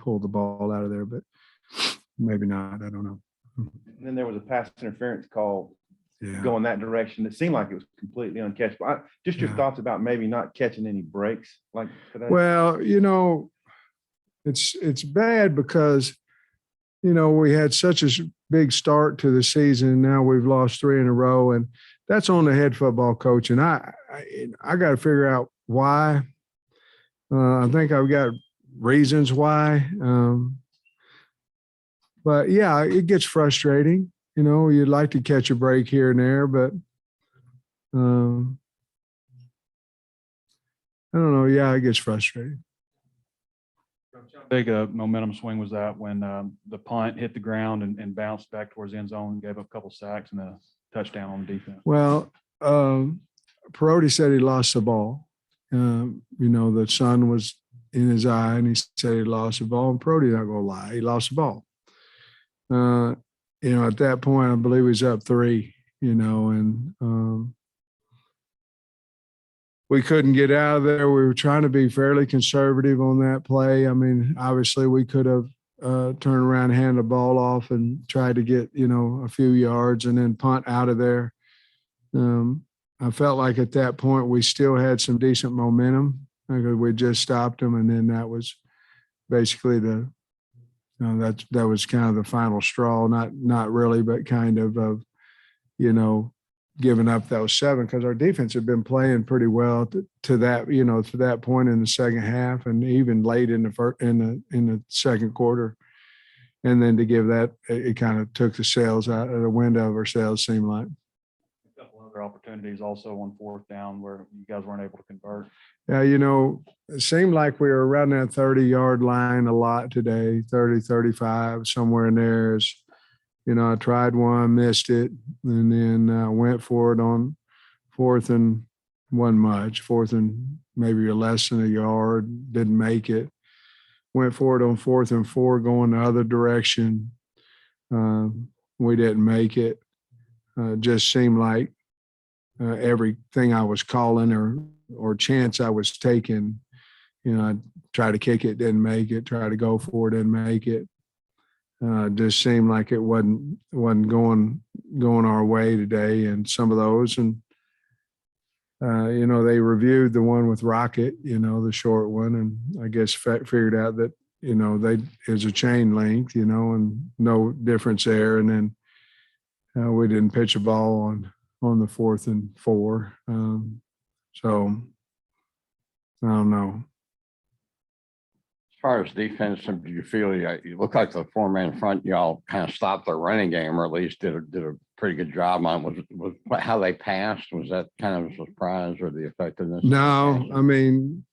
pull the ball out of there, but maybe not. I don't know. And then there was a pass interference call Yeah. going that direction. It seemed like it was completely uncatchable. Just your thoughts about maybe not catching any breaks like today. Well, it's bad because, we had such a big start to the season. Now we've lost 3 in a row, and that's on the head football coach. And I got to figure out why. I think I've got reasons why. But yeah, it gets frustrating. You'd like to catch a break here and there, but I don't know. Yeah, it gets frustrating. Big momentum swing was that when the punt hit the ground and bounced back towards the end zone and gave up a couple sacks and a touchdown on the defense. Well, Perotti said he lost the ball. The sun was in his eye, and he said he lost the ball. And Perotti, not gonna lie, he lost the ball. At that point, I believe he was up 3. And we couldn't get out of there. We were trying to be fairly conservative on that play. I mean, obviously we could have turned around, handed the ball off and tried to get, a few yards and then punt out of there. I felt like at that point we still had some decent momentum because we just stopped them. And then that was basically that was kind of the final straw, not really, but kind of giving up those 7 because our defense had been playing pretty well to that point in the second half and even late in the second quarter. And then to give that, it kind of took the sails out of the wind of our sails, seemed like. A couple other opportunities also on 4th down where you guys weren't able to convert. Yeah, it seemed like we were around that 30-yard line a lot today, 30, 35, somewhere in there. I tried one, missed it, and then went for it on 4th and wasn't much. 4th and maybe less than a yard, didn't make it. Went for it on 4th and 4 going the other direction. We didn't make it. Just seemed like everything I was calling or chance I was taking, I tried to kick it, didn't make it, tried to go for it, didn't make it. Just seemed like it wasn't going our way today, and some of those, and they reviewed the one with Rocket, the short one, and I guess figured out that is a chain length, and no difference there, and then we didn't pitch a ball on the 4th and 4, so I don't know. As far as defense, do you feel you look like the 4-man front? Y'all kind of stopped their running game, or at least did a pretty good job on it. Was how they passed? Was that kind of a surprise, or the effectiveness? No, I mean,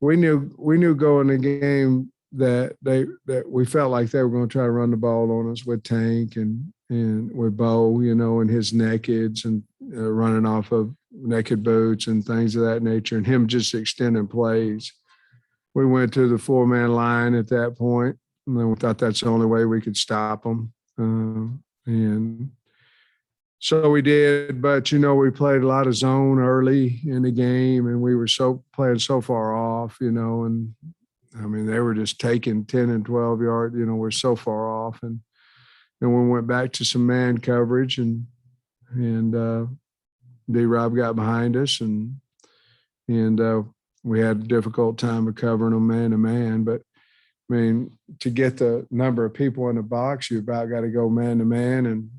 we knew going the game that we felt like they were going to try to run the ball on us with Tank and with Bo, and his nakeds and running off of naked boots and things of that nature, and him just extending plays. We went to the 4-man line at that point, and then we thought that's the only way we could stop them. And so we did, but, we played a lot of zone early in the game, and we were playing so far off, and I mean, they were just taking 10 and 12 yard, we're so far off. And then we went back to some man coverage and D-Rob got behind us and we had a difficult time of covering them man to man. But I mean, to get the number of people in the box, you about got to go man to man, and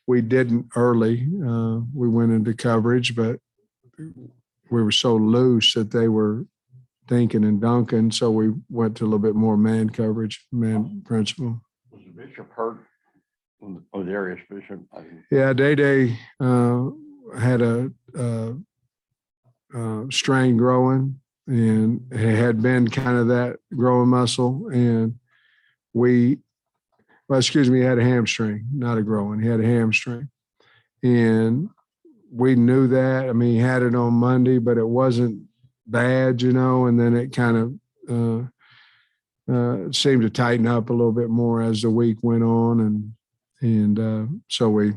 we didn't early. We went into coverage, but we were so loose that they were thinking and dunking, so we went to a little bit more man coverage, man principle. Was Bishop hurt? Oh, Darius Bishop. Yeah, Day had a strain growing, and it had been kind of that growing muscle, and he had a hamstring, not a growing. He had a hamstring, and we knew that. I mean, he had it on Monday, but it wasn't bad, and then it kind of seemed to tighten up a little bit more as the week went on, and so I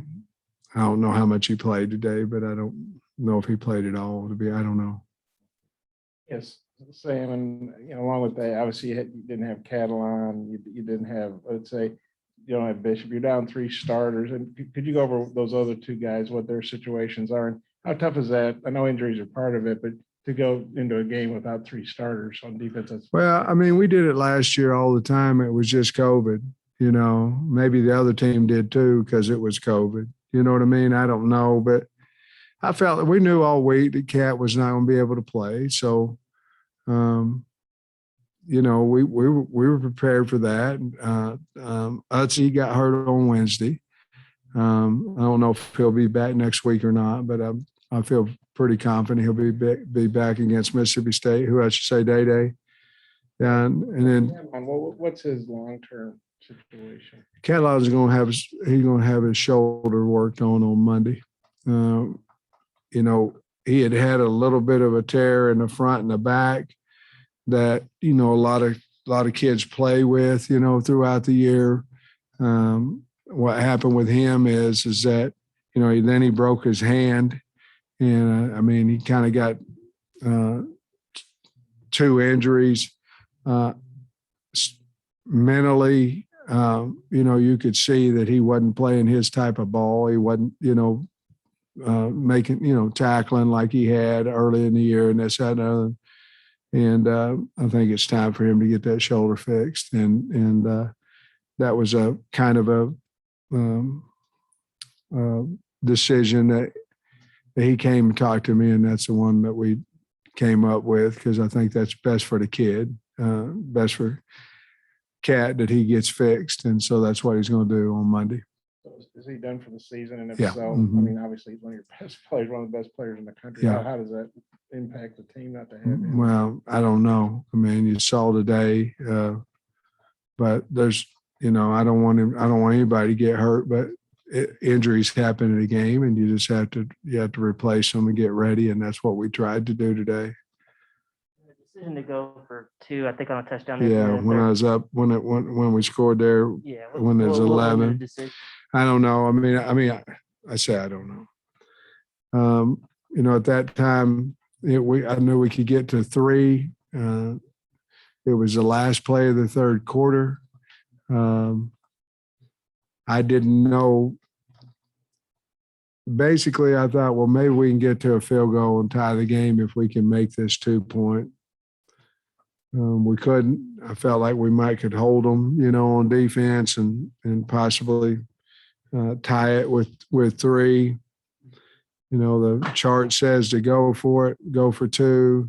don't know how much he played today, but I don't know if he played at all. I don't know. Yes, Sam, and along with that, obviously you didn't have Catalan, you didn't have, let's say, you don't have Bishop. You're down 3 starters, and could you go over those other 2 guys, what their situations are, and how tough is that? I know injuries are part of it, but to go into a game without 3 starters on defense, that's Well, I mean, we did it last year all the time. It was just COVID. Maybe the other team did too because it was COVID. You know what I mean? I don't know, but I felt that we knew all week that Cat was not going to be able to play. So, we were prepared for that. Utsi got hurt on Wednesday. I don't know if he'll be back next week or not, but I feel pretty confident he'll be back against Mississippi State. Who I should say, Day. And then what's his long-term situation? Catalan's going to have his shoulder worked on Monday. He had a little bit of a tear in the front and the back that, a lot of kids play with, throughout the year. What happened with him is that, then he broke his hand, and he kind of got 2 injuries. Mentally, you could see that he wasn't playing his type of ball. He wasn't, making, tackling like he had early in the year and this, that, and other. And I think it's time for him to get that shoulder fixed. And that was a kind of a decision that he came and talked to me, and that's the one that we came up with because I think that's best for the kid, best for Cat that he gets fixed. And so that's what he's going to do on Monday. So is he done for the season? And if Yeah. so, Mhm. Obviously he's one of your best players, one of the best players in the country. Yeah. How does that impact the team not to have him? Well, I don't know. You saw today, but there's, I don't want anybody to get hurt, but injuries happen in a game, and you just have to replace them and get ready. And that's what we tried to do today. Decision to go for 2, I think, on a touchdown. Yeah. When I was up, when we scored there, Yeah. when there's what led to the 11, decision? I don't know. I say I don't know. At that time, I knew we could get to 3. It was the last play of the third quarter. I didn't know. Basically, I thought, well, maybe we can get to a field goal and tie the game if we can make this 2-point. We couldn't. I felt like we could hold them, on defense and possibly tie it with 3. The chart says to go for it, go for 2.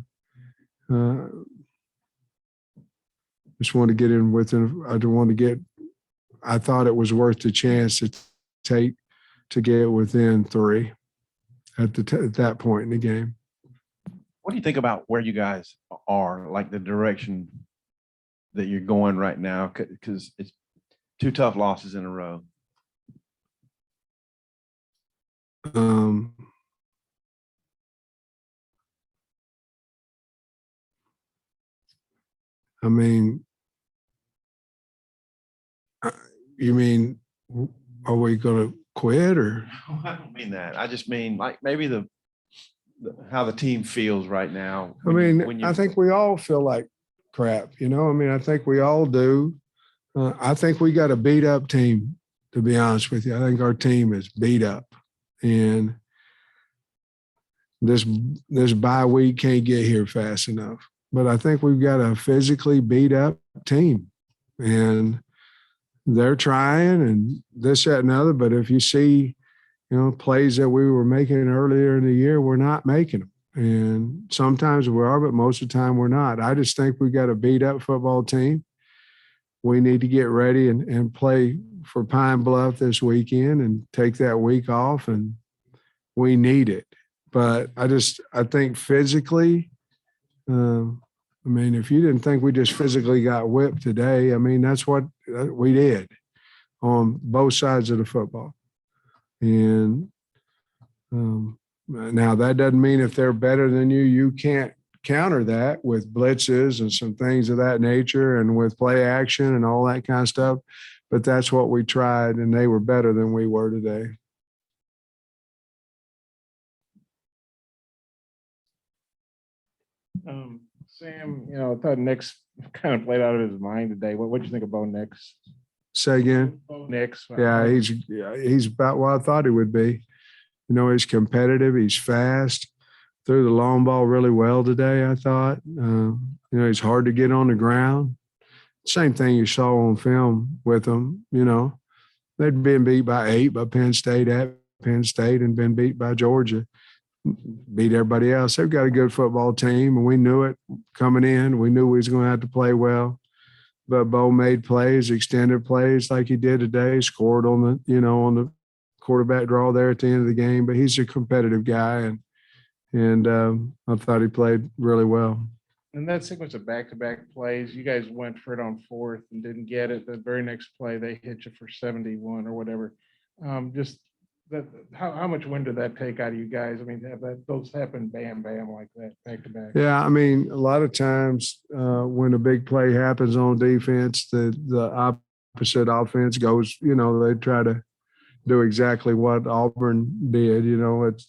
Just want to get in I thought it was worth the chance to get within 3 at that point in the game. What do you think about where you guys are, like the direction that you're going right now? Because it's 2 tough losses in a row. You mean, are we going to quit or? No, I don't mean that. I just mean like maybe how the team feels right now. I think we all feel like crap, I think we all do. I think we got a beat up team, to be honest with you. I think our team is beat up, and this bye week can't get here fast enough. But I think we've got a physically beat up team, and they're trying and this, that, and other. But if you see, plays that we were making earlier in the year, we're not making them. And sometimes we are, but most of the time we're not. I just think we've got a beat up football team. We need to get ready and play for Pine Bluff this weekend and take that week off, and we need it. But I think physically, if you didn't think we just physically got whipped today, that's what we did on both sides of the football. And now that doesn't mean if they're better than you, you can't counter that with blitzes and some things of that nature and with play action and all that kind of stuff. But that's what we tried, and they were better than we were today. Sam, I thought Nick's kind of played out of his mind today. What'd you think of Bo Nix? Say again. Bo Nix. Yeah, he's about what I thought he would be. He's competitive. He's fast. Threw the long ball really well today, I thought. He's hard to get on the ground. Same thing you saw on film with him. They'd been beat by 8 by Penn State at Penn State and been beat by Georgia. Beat everybody else. They've got a good football team, and we knew it coming in. We knew we was going to have to play well. But Bo made plays, extended plays like he did today, scored on the quarterback draw there at the end of the game. But he's a competitive guy, and I thought he played really well. And that sequence of back-to-back plays, you guys went for it on 4th and didn't get it. The very next play, they hit you for 71 or whatever. Just that, how much wind did that take out of you guys? I mean, those happen bam, bam like that, back-to-back. Yeah, I mean, a lot of times when a big play happens on defense, the opposite offense goes, they try to do exactly what Auburn did. It's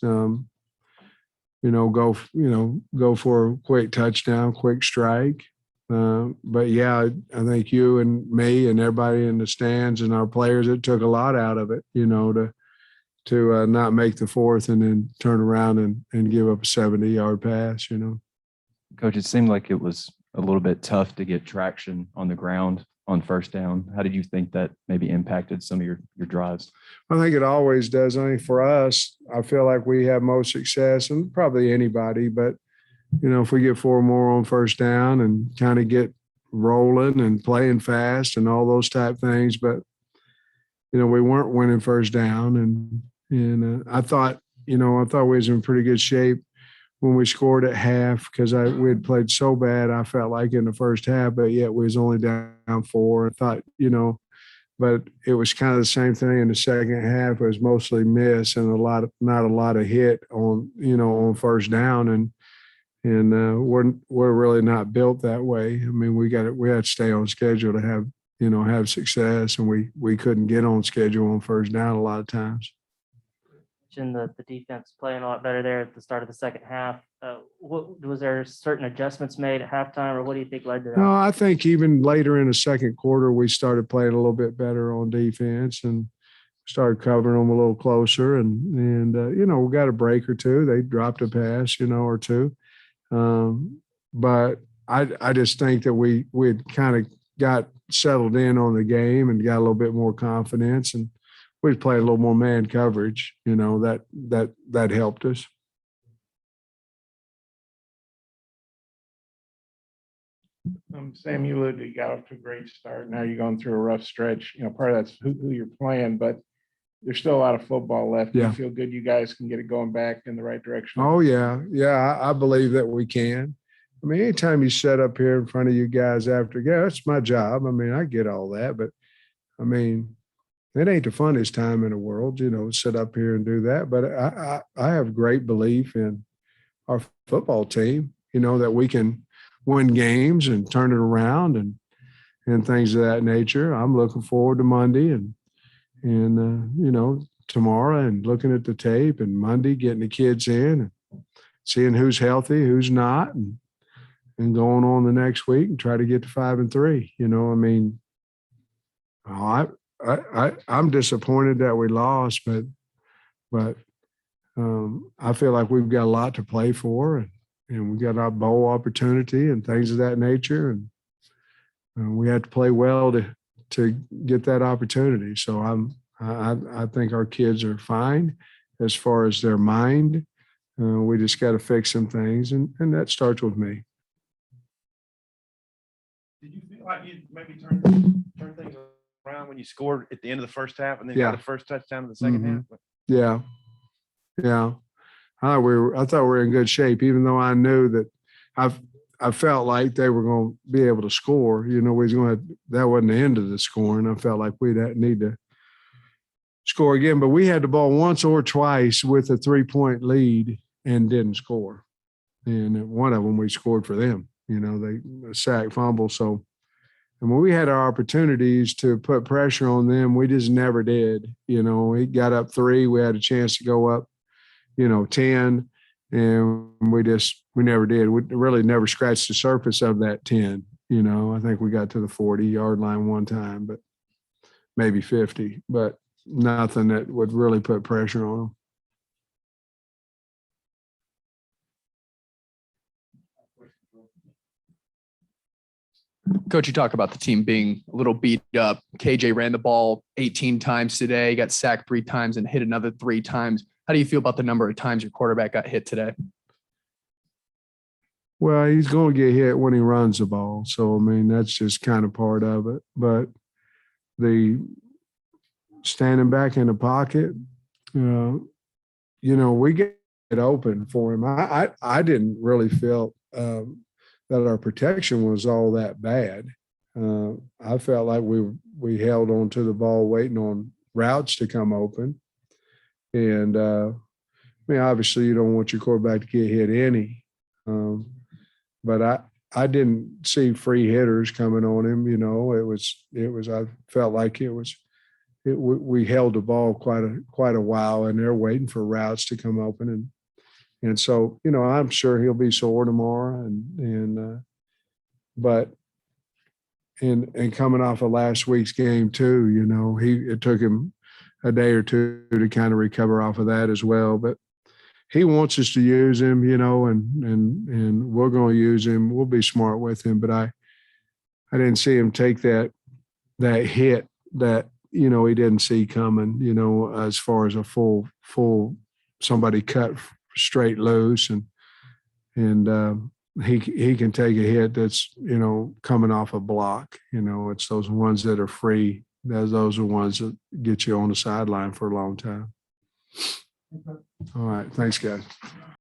go for a quick touchdown, quick strike. But yeah, I think you and me and everybody in the stands and our players, it took a lot out of it, to not make the 4th and then turn around and give up a 70-yard pass, Coach, it seemed like it was a little bit tough to get traction on the ground on first down. How did you think that maybe impacted some of your drives? I think it always does. I mean, for us, I feel like we have most success, and probably anybody, but, if we get 4 more on first down and kind of get rolling and playing fast and all those type things, but, we weren't winning first down. And I thought we was in pretty good shape when we scored at half because we had played so bad, I felt like in the first half, but yet we was only down 4. I thought, but it was kind of the same thing in the second half. It was mostly miss and not a lot of hit on, on first down. And we're really not built that way. I mean, we had to stay on schedule to have success, and we couldn't get on schedule on first down a lot of times. The defense playing a lot better there at the start of the second half. Was there certain adjustments made at halftime, or what do you think led to that? No, I think even later in the second quarter, we started playing a little bit better on defense and started covering them a little closer. And we got a break or two. They dropped a pass, or two. But I just think that we had kind of got settled in on the game and got a little bit more confidence, and we played a little more man coverage, that helped us. Sam, you got off to a great start. Now you're going through a rough stretch. Part of that's who you're playing, but there's still a lot of football left. Yeah. You feel good you guys can get it going back in the right direction? Oh, yeah. Yeah, I believe that we can. I mean, anytime you set up here in front of you guys after, that's my job. I mean, I get all that, but I mean, it ain't the funnest time in the world, sit up here and do that. But I have great belief in our football team, that we can win games and turn it around and things of that nature. I'm looking forward to Monday and tomorrow and looking at the tape, and Monday getting the kids in and seeing who's healthy, who's not, and going on the next week and try to get to 5-3. I mean, I'm disappointed that we lost, but I feel like we've got a lot to play for, and we got our bowl opportunity and things of that nature, and we have to play well to get that opportunity. So I think our kids are fine as far as their mind. We just got to fix some things, and that starts with me. Did you feel like you maybe turn things around when you scored at the end of the first half and then got the first touchdown in the second half? Yeah. I thought we were in good shape, even though I knew that I felt like they were going to be able to score. That wasn't the end of the scoring. I felt like we'd need to score again, but we had the ball once or twice with a 3-point lead and didn't score. And one of them we scored for them. They sack fumble. So, and when we had our opportunities to put pressure on them, we just never did. We got up 3. We had a chance to go up, 10, And we never did. We really never scratched the surface of that 10. You know, I think we got to the 40-yard line one time, but maybe 50, but nothing that would really put pressure on them. Coach, you talk about the team being a little beat up. KJ ran the ball 18 times today, got sacked 3 times and hit another 3 times. How do you feel about the number of times your quarterback got hit today? Well, he's going to get hit when he runs the ball. So, I mean, that's just kind of part of it. But the standing back in the pocket, you know, we get it open for him. I didn't really feel that our protection was all that bad. I felt like we held on to the ball waiting on routes to come open. And, I mean, obviously you don't want your quarterback to get hit any. But I didn't see free hitters coming on him. You know, I felt like we held the ball quite a while, and they're waiting for routes to come open. And so, you know, I'm sure he'll be sore tomorrow but coming off of last week's game too, you know, it took him a day or two to kind of recover off of that as well. But he wants us to use him, you know, and we're going to use him. We'll be smart with him, but I didn't see him take that hit that, you know, he didn't see coming, you know, as far as a full somebody cut straight loose and he can take a hit that's, you know, coming off a block. You know, it's those ones that are free. Those are ones that get you on the sideline for a long time. All right. Thanks, guys.